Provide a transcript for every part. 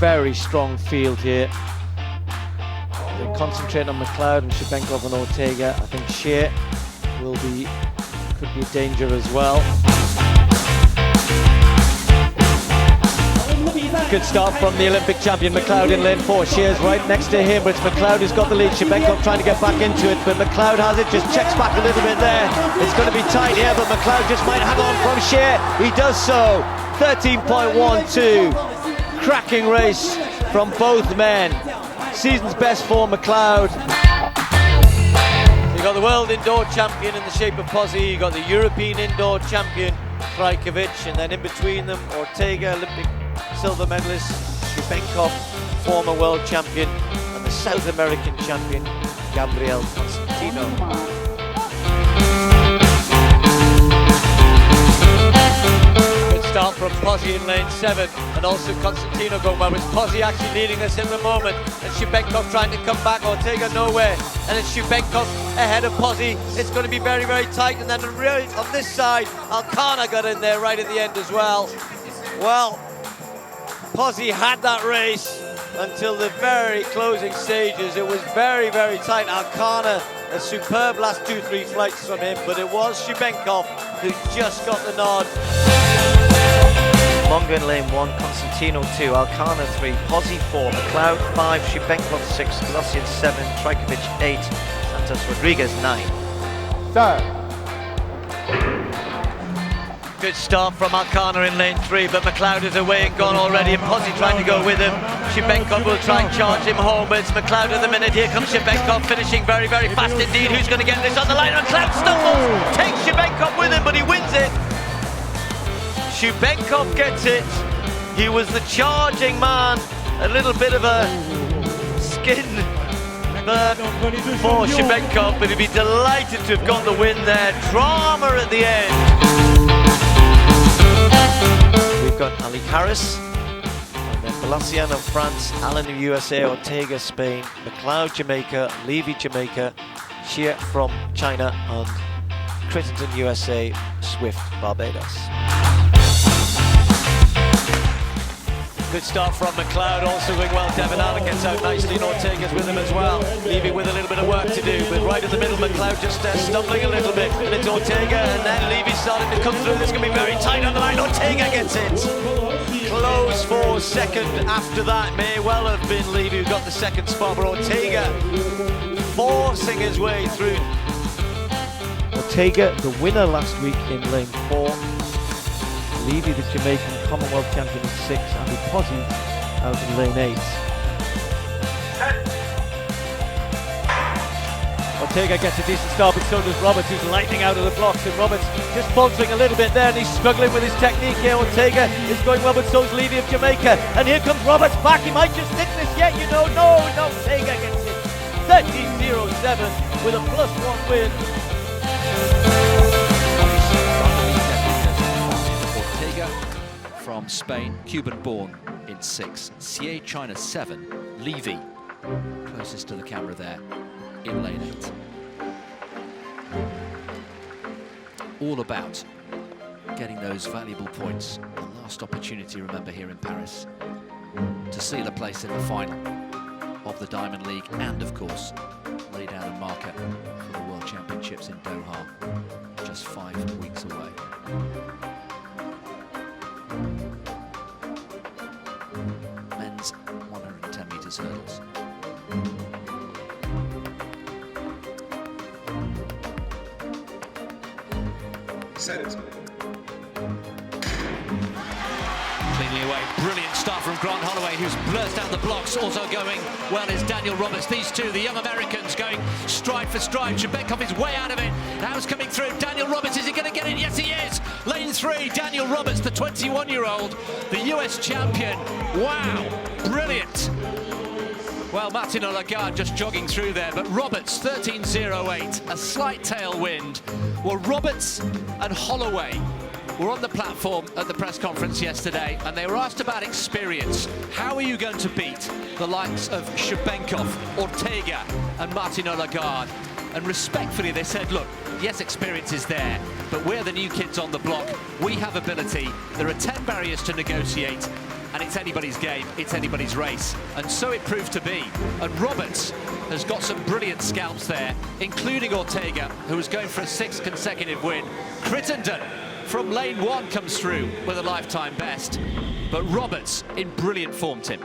very strong field here. They concentrate on McLeod and Shebenkov and Ortega. I think Shea could be a danger as well. Good start from the Olympic champion McLeod in lane 4. Shea's right next to him, but it's McLeod who's got the lead. Shebenkov trying to get back into it, but McLeod has it, just checks back a little bit there. It's going to be tight here, but McLeod just might hang on from Shea. He does so. 13.12. Cracking race from both men. Season's best for McLeod. You got the world indoor champion in the shape of Pozzi. You got the European indoor champion Trajkovic, and then in between them Ortega, Olympic silver medalist, Shebenkov, former world champion, and the South American champion Gabriel Constantino. Start from Pozzi in lane 7, and also Constantino going well. It's Pozzi actually leading us in the moment, and Shebenkov trying to come back. Ortega nowhere, and it's Shebenkov ahead of Pozzi. It's going to be very, very tight, and then really on this side, Alcana got in there right at the end as well. Well, Pozzi had that race until the very closing stages. It was very, very tight. Alcana, a superb last 2-3 flights from him, but it was Shebenkov who just got the nod. Mongo in lane 1, Constantino 2, Alcana 3, Pozzi 4, McLeod 5, Shebenkov 6, Glossian 7, Trajkovic 8, Santos Rodriguez 9. Start. Good start from Alcana in lane 3, but McLeod is away and gone already, and Pozzi trying to go with him. Shebenkov will try and charge him home, but it's McLeod at the minute. Here comes Shebenkov, finishing very, very fast indeed. Who's going to get this on the line? McLeod stumbles, takes Shebenkov with him, but he wins it. Shebenkov gets it. He was the charging man. A little bit of a skin burn for Shebenkov, but he'd be delighted to have got the win there. Drama at the end. We've got Ali Harris, and then Balassian of France, Allen of USA, Ortega Spain, McLeod Jamaica, Levy Jamaica, Shea from China, and Crittenden USA, Swift Barbados. Good start from McLeod, also going well. Devin Allen gets out nicely, and Ortega's with him as well. Levy with a little bit of work to do, but right in the middle, McLeod just stumbling a little bit, and it's Ortega, and then Levy starting to come through. This is going to be very tight on the line. Ortega gets it. Close for second after that. May well have been Levy who got the second spot, but Ortega forcing his way through. Ortega, the winner last week in lane 4. Levy, the Jamaican Commonwealth champion in 6, and with Pozzi out in lane 8. Ortega gets a decent start, but so does Roberts, who's lightning out of the blocks, and Roberts just faltering a little bit there, and he's struggling with his technique here. Ortega is going well, but so's Levy of Jamaica, and here comes Roberts back. He might just nick this yet, you know. No, Ortega gets it. 13.07 with a +1 win. From Spain, Cuban-born in 6, Xie China 7, Levy, closest to the camera there, in lane 8. All about getting those valuable points. The last opportunity, remember, here in Paris, to seal a place in the final of the Diamond League, and of course, lay down a marker for the World Championships in Doha, just 5 weeks away. Men's 110 metres hurdles. Set it. Cleanly away. Brilliant start from Grant Holloway, who's burst down the blocks. Also going well is Daniel Roberts. These two, the young Americans, going stride for stride. Shebenkov is way out of it. Now it's coming through. Daniel Roberts, is he going to get it? Yes, he is. Lane 3, Daniel Roberts, the 21-year-old, the US champion. Wow, brilliant. Well, Martin Lagarde just jogging through there, but Roberts, 13.08, a slight tailwind. Well, Roberts and Holloway were on the platform at the press conference yesterday, and they were asked about experience. How are you going to beat the likes of Shebenkov, Ortega, and Martin Lagarde? And respectfully, they said, look, yes, experience is there, but we're the new kids on the block. We have ability. There are 10 barriers to negotiate. and it's anybody's game, it's anybody's race. And so it proved to be. And Roberts has got some brilliant scalps there, including Ortega, who was going for a 6th consecutive win. Crittenden from lane 1 comes through with a lifetime best. But Roberts in brilliant form, Tim.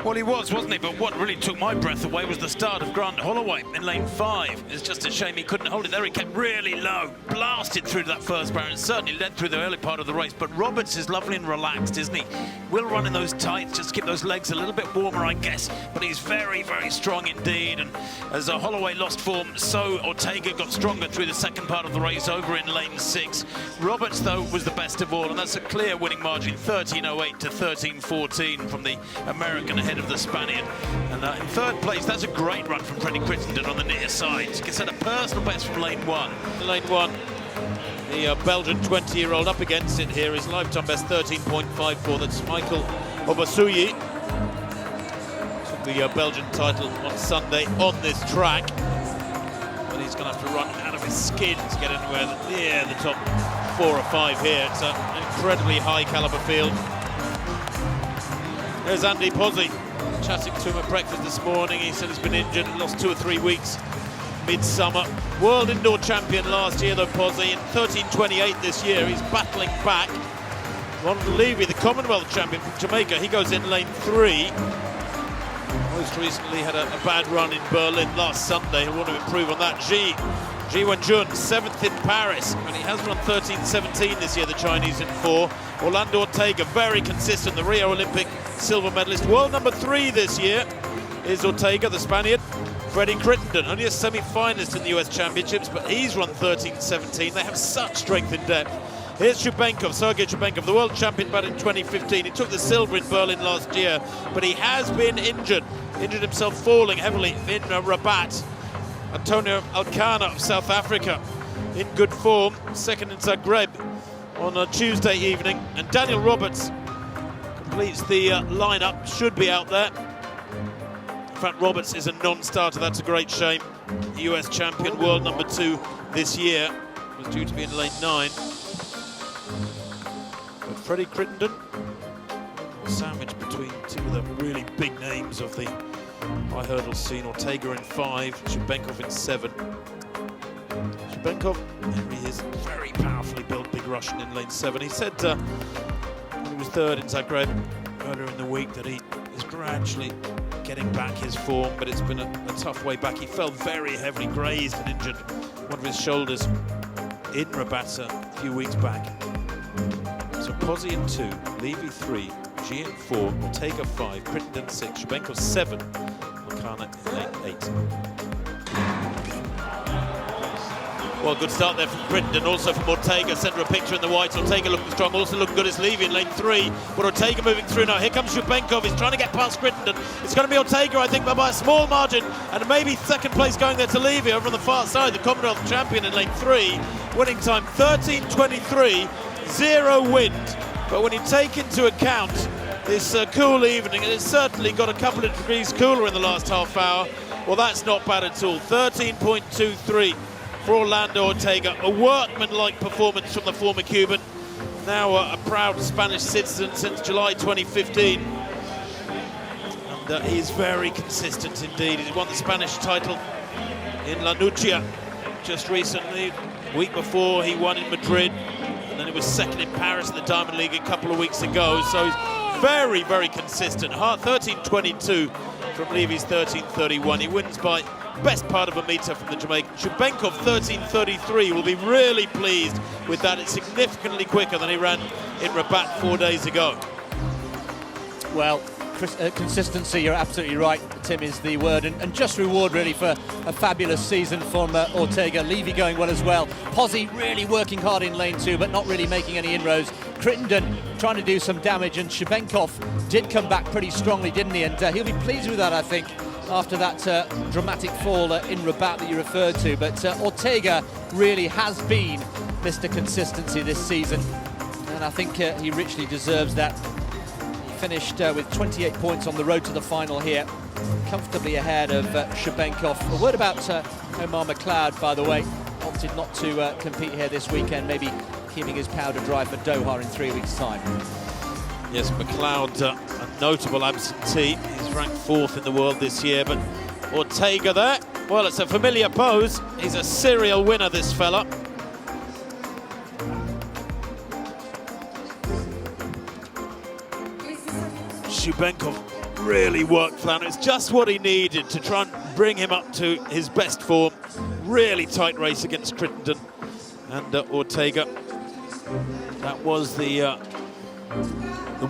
Well, he was, wasn't he? But what really took my breath away was the start of Grant Holloway in lane 5. It's just a shame he couldn't hold it there. He kept really low, blasted through to that first barrier, and certainly led through the early part of the race. But Roberts is lovely and relaxed, isn't he? Will run in those tights, just keep those legs a little bit warmer, I guess. But he's very, very strong indeed. And as Holloway lost form, so Ortega got stronger through the second part of the race over in lane 6. Roberts, though, was the best of all, and that's a clear winning margin, 13.08 to 13.14 from the American ahead of the Spaniard. And in 3rd place, that's a great run from Freddie Crittenden on the near side. He gets a personal best from lane 1. Lane 1, the Belgian 20-year-old up against it here. His lifetime best 13.54. That's Michael Obasuyi. Took the Belgian title on Sunday on this track. But he's going to have to run out of his skin to get anywhere near the top 4 or 5 here. It's an incredibly high caliber field. There's Andy Pozzi, chatting to him at breakfast this morning. He said he's been injured and lost 2 or 3 weeks mid-summer. World indoor champion last year though, Pozzi, in 13.28 this year. He's battling back. Ronald Levy, the Commonwealth champion from Jamaica, he goes in lane 3. Most recently had a bad run in Berlin last Sunday. He'll want to improve on that. Ji Wenjun, 7th in Paris, and he has run 13.17 this year, the Chinese in 4. Orlando Ortega, very consistent, the Rio Olympic silver medalist. World number 3 this year is Ortega, the Spaniard. Freddie Crittenden, only a semi-finalist in the US Championships, but he's run 13.17. They have such strength in depth. Here's Shubenkov, Sergei Shubenkov, the world champion back in 2015. He took the silver in Berlin last year, but he has been injured himself falling heavily in Rabat. Antonio Alcana of South Africa in good form, 2nd in Zagreb on a Tuesday evening. And Daniel Roberts completes the lineup, should be out there. In fact, Roberts is a non-starter, that's a great shame. The US champion, world number 2 this year, was due to be in lane 9. But Freddie Crittenden, sandwiched between 2 of the really big names of the high hurdle scene. Ortega in 5, Shubenkov in 7. Shubenkov, there he is, very powerfully built big Russian in lane 7. He said when he was 3rd in Zagreb earlier in the week that he is gradually getting back his form, but it's been a tough way back. He fell very heavily, grazed and injured one of his shoulders in Rabat a few weeks back. So Pozzi in 2, Levy 3, G in 4, Ortega 5, Crittenden 6, Shubenkov 7, Makana in lane 8. Well, good start there from Crittenden, also from Ortega, centre a picture in the white. Ortega looking strong, also looking good as Levy in lane 3. But Ortega moving through now. Here comes Shubenkov, he's trying to get past Crittenden. It's going to be Ortega, I think, by a small margin, and maybe 2nd place going there to Levy over on the far side, the Commonwealth champion in lane 3. Winning time 13.23, 0 wind. But when you take into account this cool evening, and it's certainly got a couple of degrees cooler in the last half hour, well, that's not bad at all. 13.23 for Orlando Ortega. A workman-like performance from the former Cuban, now a proud Spanish citizen since July 2015. And he's very consistent indeed. He's won the Spanish title in La Nucia just recently. Week before, he won in Madrid. And then he was 2nd in Paris in the Diamond League a couple of weeks ago. So he's very, very consistent. 13.22 from Levy's 13.31. He wins by best part of a metre from the Jamaican. Shubenkov 13.33 will be really pleased with that. It's significantly quicker than he ran in Rabat 4 days ago. Well, consistency, you're absolutely right, Tim, is the word, and just reward really for a fabulous season from Ortega. Levy going well as well. Pozzi really working hard in lane 2 but not really making any inroads. Crittenden trying to do some damage, and Shubenkov did come back pretty strongly, didn't he? And he'll be pleased with that, I think, after that dramatic fall in Rabat that you referred to. But Ortega really has been Mr. Consistency this season, and I think he richly deserves that. Finished with 28 points on the road to the final here, comfortably ahead of Shubenkov. A word about Omar McLeod, by the way, opted not to compete here this weekend, maybe keeping his powder dry for Doha in 3 weeks' time. Yes, McLeod, a notable absentee. He's ranked 4th in the world this year, but Ortega there. Well, it's a familiar pose. He's a serial winner, this fella. Shubenkov really worked Flanner. It's just what he needed to try and bring him up to his best form. Really tight race against Crittenden and Ortega. That was the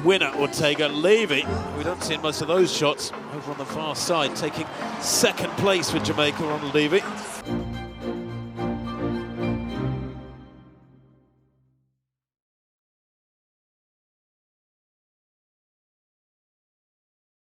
winner, Ortega. Levy, we don't see most of those shots, over on the far side, taking 2nd place for Jamaica, Ronald Levy.